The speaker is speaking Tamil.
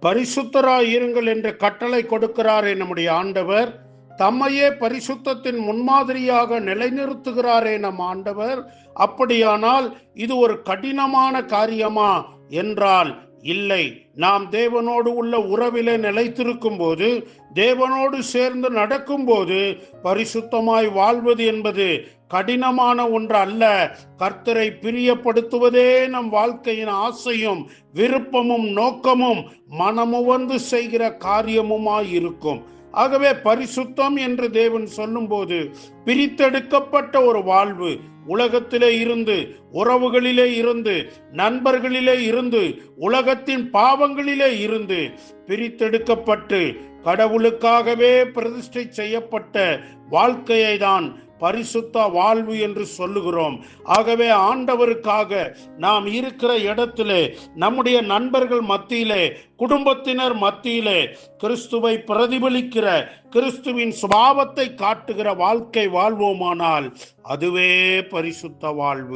பரிசுத்தராய் இருங்கள் என்று கட்டளை கொடுக்கிறாரே நம்முடைய ஆண்டவர். தம்மையே பரிசுத்தத்தின் முன்மாதிரியாக நிலைநிறுத்துகிறாரே நம் ஆண்டவர். அப்படியானால் இது ஒரு கடினமான காரியமா என்றால் இல்லை. நாம் தேவனோடு உள்ள உறவிலே நிலைத்திருக்கும் போது, தேவனோடு சேர்ந்து நடக்கும் போது பரிசுத்தமாய் வாழ்வது என்பது கடினமான ஒன்று அல்ல. கர்த்தரை பிரியப்படுத்துவதே நம் வாழ்க்கையின் ஆசையும் விருப்பமும் நோக்கமும் மனமுவந்து செய்கிற காரியமுமாய் இருக்கும். ஆகவே பரிசுத்தம் என்று தேவன் சொல்லும் போது பிரித்தெடுக்கப்பட்ட ஒரு வாழ்வு, உலகத்திலே இருந்து, உறவுகளிலே இருந்து, நண்பர்களிலே இருந்து, உலகத்தின் பாவங்களிலே இருந்து பிரித்தெடுக்கப்பட்டு கடவுளுக்காகவே பிரதிஷ்டை செய்யப்பட்ட வாழ்க்கையை தான் பரிசுத்த வாழ்வு என்று சொல்லுகிறோம். ஆகவே ஆண்டவருக்காக நாம் இருக்கிற இடத்திலே, நம்முடைய நண்பர்கள் மத்தியிலே, குடும்பத்தினர் மத்தியிலே கிறிஸ்துவை பிரதிபலிக்கிற, கிறிஸ்துவின் சுபாவத்தை காட்டுகிற வாழ்க்கை வாழ்வோமானால் அதுவே பரிசுத்த வாழ்வு.